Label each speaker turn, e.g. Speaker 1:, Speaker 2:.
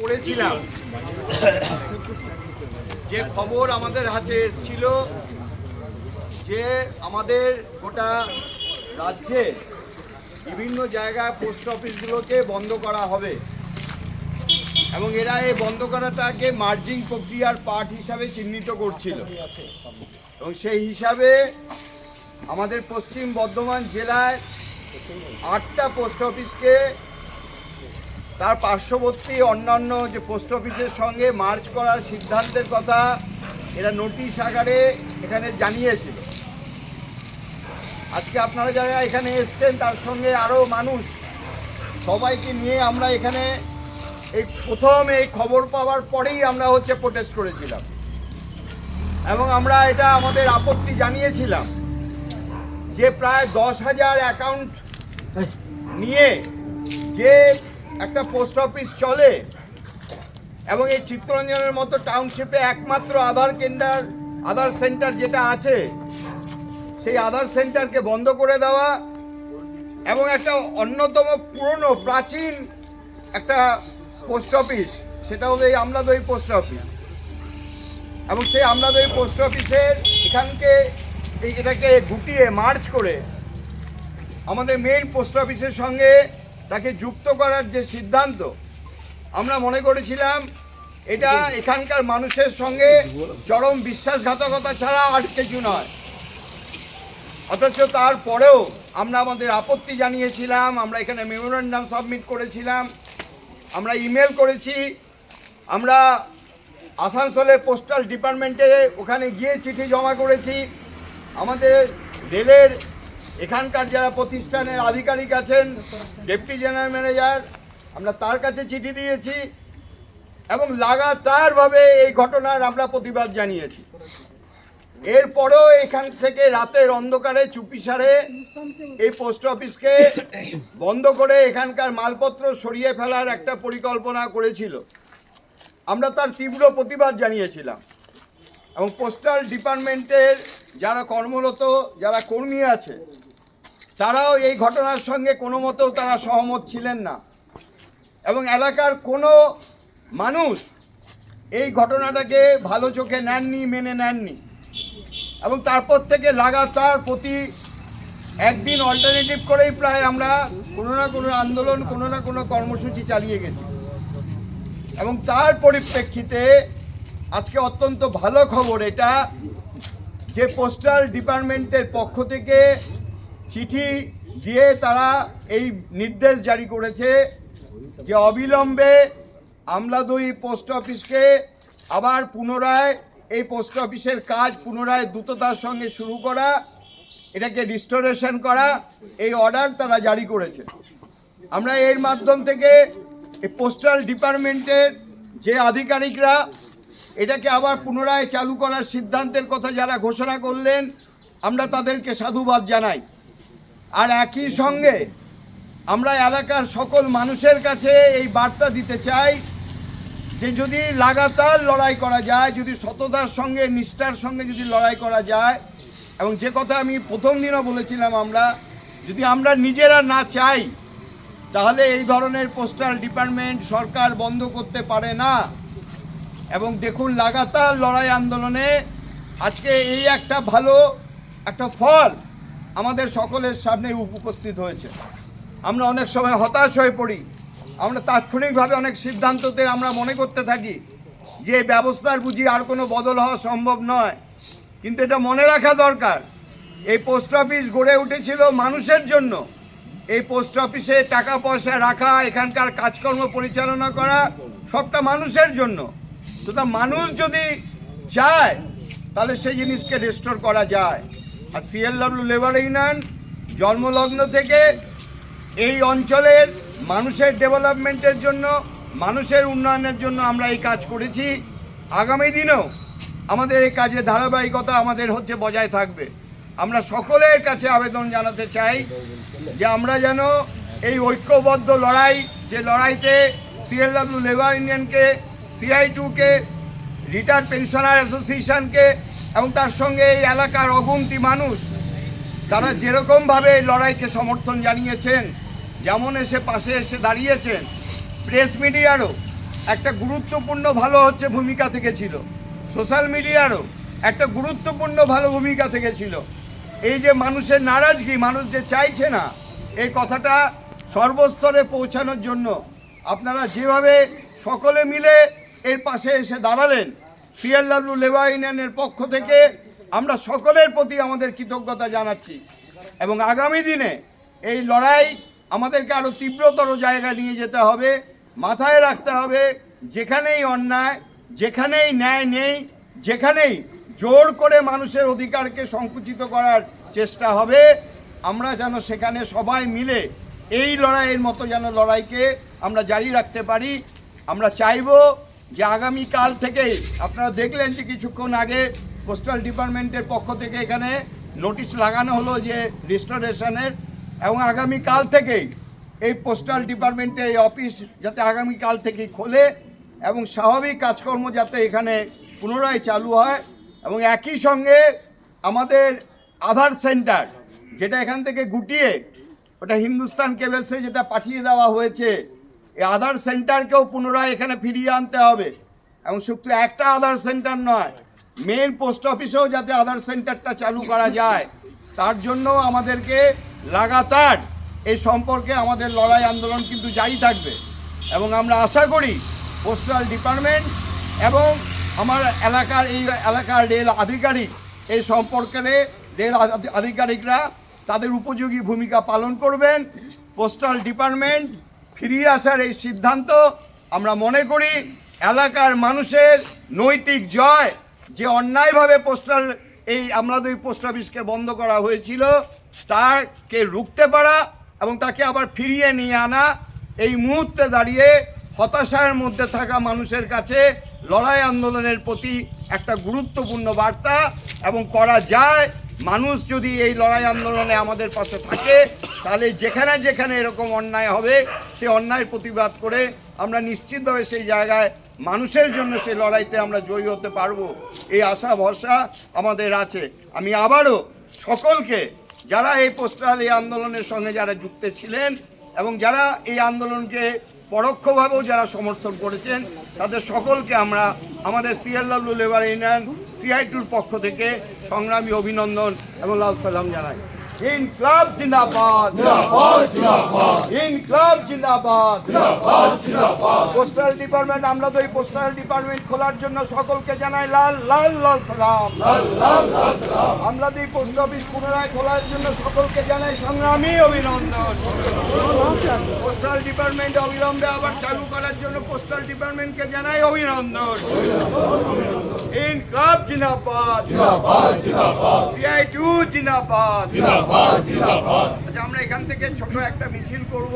Speaker 1: করেছিলাম, যে খবর আমাদের হাতে এসেছিল যে আমাদের গোটা রাজ্যে বিভিন্ন জায়গায় পোস্ট অফিসগুলোকে বন্ধ করা হবে এবং এরা এই বন্ধ করাটাকে মার্জিং প্রক্রিয়ার পার্ট হিসাবে চিহ্নিত করছিল এবং সেই হিসাবে আমাদের পশ্চিম বর্ধমান জেলায় 8টা পোস্ট অফিসকে তার পার্শ্ববর্তী অন্যান্য যে পোস্ট অফিসের সঙ্গে মার্জ করার সিদ্ধান্তের কথা এরা নোটিশ আকারে এখানে জানিয়েছিল। আজকে আপনারা যারা এখানে এসছেন তার সঙ্গে আরও মানুষ সবাইকে নিয়ে আমরা এখানে এই প্রথম এই খবর পাওয়ার পরেই আমরা প্রোটেস্ট করেছিলাম এবং আমরা এটা আমাদের আপত্তি জানিয়েছিলাম যে প্রায় 10,000 অ্যাকাউন্ট নিয়ে যে একটা পোস্ট অফিস চলে এবং এই চিত্তরঞ্জনের মতো টাউনশিপে একমাত্র আধার সেন্টার যেটা আছে সেই আধার সেন্টারকে বন্ধ করে দেওয়া এবং একটা অন্যতম পুরনো প্রাচীন একটা পোস্ট অফিস, সেটা হলো এই আমলাদই পোস্ট অফিস এবং সেই আমলাদই পোস্ট অফিসের এটাকে গুটিয়ে মার্চ করে আমাদের মেইন পোস্ট অফিসের সঙ্গে তাকে যুক্ত করার যে সিদ্ধান্ত, আমরা মনে করেছিলাম এটা এখানকার মানুষের সঙ্গে চরম বিশ্বাসঘাতকতা ছাড়া আর কিছু নয়। অথচ তারপরেও আমরা আমাদের আপত্তি জানিয়েছিলাম, আমরা এখানে মেমোরেন্ডাম সাবমিট করেছিলাম, আমরা ইমেল করেছি, আমরা আসানসোলে পোস্টাল ডিপার্টমেন্টে ওখানে গিয়ে চিঠি জমা করেছি, আমাদের রেলের এখানকার যারা প্রতিষ্ঠানের আধিকারিক আছেন, ডেপুটি জেনারেল ম্যানেজার, আমরা তার কাছে চিঠি দিয়েছি এবং লাগাতারভাবে এই ঘটনার আমরা প্রতিবাদ জানিয়েছি। এরপরেও এখান থেকে রাতের অন্ধকারে চুপিসারে এই পোস্ট অফিসকে বন্ধ করে এখানকার মালপত্র সরিয়ে ফেলার একটা পরিকল্পনা করেছিল। আমরা তার তীব্র প্রতিবাদ জানিয়েছিলাম এবং পোস্টাল ডিপার্টমেন্টের যারা কর্মরত যারা কর্মী আছে তারাও এই ঘটনার সঙ্গে কোনো মতেও তারা সহমত ছিলেন না এবং এলাকার কোনো মানুষ এই ঘটনাটাকে ভালো চোখে নেননি, মেনে নেননি এবং তারপর থেকে লাগাতার প্রতি একদিন অল্টারনেটিভ করেই প্রায় আমরা কোনো না কোনো আন্দোলন, কোনো না কোনো কর্মসূচি চালিয়ে গেছি এবং তার পরিপ্রেক্ষিতে আজকে অত্যন্ত ভালো খবর এটা যে পোস্টাল ডিপার্টমেন্টের পক্ষ থেকে চিঠি দিয়ে তারা এই নির্দেশ জারি করেছে যে অবিলম্বে আমলাদই পোস্ট অফিসকে আবার পুনরায় এই পোস্ট অফিসের কাজ পুনরায় দ্রুততার সঙ্গে শুরু করা, এটাকে রিস্টোরেশন করা, এই অর্ডার তারা জারি করেছে। আমরা এর মাধ্যম থেকে এই পোস্টাল ডিপার্টমেন্টের যে আধিকারিকরা এটাকে আবার পুনরায় চালু করার সিদ্ধান্তের কথা যারা ঘোষণা করলেন আমরা তাদেরকে সাধুবাদ জানাই। আর একই সঙ্গে আমরা এলাকার সকল মানুষের কাছে এই বার্তা দিতে চাই যে যদি লাগাতার লড়াই করা যায়, যদি সততার সঙ্গে নিষ্ঠার সঙ্গে যদি লড়াই করা যায় এবং যে কথা আমি প্রথম দিনও বলেছিলাম, যদি আমরা নিজেরা না চাই তাহলে এই ধরনের পোস্টাল ডিপার্টমেন্ট সরকার বন্ধ করতে পারে না। এবং দেখুন লাগাতার লড়াই আন্দোলনে আজকে এই একটা ভালো একটা ফল আমাদের সকলের সামনে উপস্থিত হয়েছে। আমরা অনেক সময় হতাশ হয়ে পড়ি, আমরা তাৎক্ষণিকভাবে অনেক সিদ্ধান্ততে আমরা মনে করতে থাকি যে ব্যবস্থার বুঝি আর কোনো বদল হওয়া সম্ভব নয়, কিন্তু এটা মনে রাখা দরকার এই পোস্ট অফিস গড়ে উঠেছিল মানুষের জন্য। এই পোস্ট অফিসে টাকা পয়সা রাখা, এখানকার কাজকর্ম পরিচালনা করা সবটা মানুষের জন্য। সুতরাং মানুষ যদি চায় তাহলে সেই জিনিসকে রেস্টোর করা যায়। আর সিএলডব্লিউ লেবার ইউনিয়ন জন্মলগ্ন থেকে এই অঞ্চলের মানুষের ডেভেলপমেন্টের জন্য, মানুষের উন্নয়নের জন্য আমরা এই কাজ করেছি। আগামী দিনেও আমাদের এই কাজে ধারাবাহিকতা আমাদের বজায় থাকবে। আমরা সকলের কাছে আবেদন জানাতে চাই যে আমরা যেন এই ঐক্যবদ্ধ লড়াই, যে লড়াইতে সিএলডব্লিউ লেবার ইউনিয়নকে, CI2কে, রিটায়ার্ড পেনশনার অ্যাসোসিয়েশনকে এবং তার সঙ্গে এই এলাকার অগুন্তি মানুষ তারা যেরকমভাবে এই লড়াইকে সমর্থন জানিয়েছেন, যেমন পাশে এসে দাঁড়িয়েছেন, প্রেস মিডিয়ারও একটা গুরুত্বপূর্ণ ভালো হচ্ছে ভূমিকা থেকে ছিল, সোশ্যাল মিডিয়ারও একটা গুরুত্বপূর্ণ ভালো ভূমিকা থেকে ছিল। এই যে মানুষের নারাজগি, মানুষ যে চাইছে না, এই কথাটা সর্বস্তরে পৌঁছানোর জন্য আপনারা যেভাবে সকলে মিলে এর পাশে এসে দাঁড়ালেন, সিএলডব্লিউ লেবার ইউনিয়নের পক্ষ থেকে আমরা সকলের প্রতি আমাদের কৃতজ্ঞতা জানাচ্ছি। এবং আগামী দিনে এই লড়াই আমাদেরকে আরও তীব্রতর জায়গায় নিয়ে যেতে হবে। মাথায় রাখতে হবে, যেখানেই অন্যায়, যেখানেই ন্যায় নেই, যেখানেই জোর করে মানুষের অধিকারকে সংকুচিত করার চেষ্টা হবে, আমরা যেন সেখানে সবাই মিলে এই লড়াইয়ের মতো যেন লড়াইকে আমরা জারি রাখতে পারি। আমরা চাইব যে আগামীকাল থেকেই, আপনারা দেখলেন যে কিছুক্ষণ আগে পোস্টাল ডিপার্টমেন্টের পক্ষ থেকে এখানে নোটিশ লাগানো হলো যে রিস্টোরেশনের, এবং আগামীকাল থেকেই এই পোস্টাল ডিপার্টমেন্টের এই অফিস যাতে আগামীকাল থেকেই খোলে এবং স্বাভাবিক কাজকর্ম যাতে এখানে পুনরায় চালু হয়। এবং একই সঙ্গে আমাদের আধার সেন্টার যেটা এখান থেকে গুটিয়ে ওটা হিন্দুস্তান কেবলসে যেটা পাঠিয়ে দেওয়া হয়েছে, এই আধার সেন্টারকেও পুনরায় এখানে ফিরিয়ে আনতে হবে। এবং শুধু একটা আধার সেন্টার নয়, মেন পোস্ট অফিসেও যাতে আধার সেন্টারটা চালু করা যায়, তার জন্য আমাদেরকে লাগাতার এই সম্পর্কে আমাদের লড়াই আন্দোলন কিন্তু জারি থাকবে। এবং আমরা আশা করি পোস্টাল ডিপার্টমেন্ট এবং আমার এই এলাকার রেল আধিকারিক এই সম্পর্কে রেল আধিকারিকরা তাদের উপযোগী ভূমিকা পালন করবেন। পোস্টাল ডিপার্টমেন্ট ফিরিয়ে আসার এই সিদ্ধান্ত আমরা মনে করি এলাকার মানুষের নৈতিক জয়, যে অন্যায়ভাবে আমাদের পোস্ট অফিসকে বন্ধ করা হয়েছিল তাকে রুখতে পারা এবং তাকে আবার ফিরিয়ে নিয়ে আনা, এই মুহূর্তে দাঁড়িয়ে হতাশার মধ্যে থাকা মানুষের কাছে লড়াই আন্দোলনের প্রতি একটা গুরুত্বপূর্ণ বার্তা। এবং করা যায়, মানুষ যদি এই লড়াই আন্দোলনে আমাদের পাশে থাকে, তাহলে যেখানে যেখানে এরকম অন্যায় হবে সেই অন্যায়ের প্রতিবাদ করে আমরা নিশ্চিতভাবে সেই জায়গায় মানুষের জন্য সেই লড়াইতে আমরা জয়ী হতে পারবো, এই আশা ভরসা আমাদের আছে। আমি আবারও সকলকে, যারা এই পোস্টাল এই আন্দোলনের সঙ্গে যারা যুক্ত ছিলেন এবং যারা এই আন্দোলনকে পরোক্ষভাবেও যারা সমর্থন করেছেন, তাদের সকলকে আমরা আমাদের সিএলডব্লিউ লেবার ইউনিয়ন CI2-র পক্ষ থেকে সংগ্রামী অভিনন্দন এবং লাল সালাম জানাই। ইনকলাব জিন্দাবাদ, ইনকলাব জিন্দাবাদ। পোস্টাল ডিপার্টমেন্ট, আমরা তো এই পোস্টাল ডিপার্টমেন্ট খোলার জন্য সকলকে জানাই লাল লাল লাল সালাম। আমরা তো এই পোস্ট অফিস পুনরায় খোলার জন্য সকলকে জানাই সংগ্রামী অভিনন্দন। পোস্টাল ডিপার্টমেন্ট অবিলম্বে আবার চালু করার জন্য পোস্টাল ডিপার্টমেন্টকে জানাই অভিনন্দন। ইনকলাব জিন্দাবাদ, CI2 জিন্দাবাদ। আচ্ছা, আমরা এখান থেকে ছোট একটা মিছিল করব।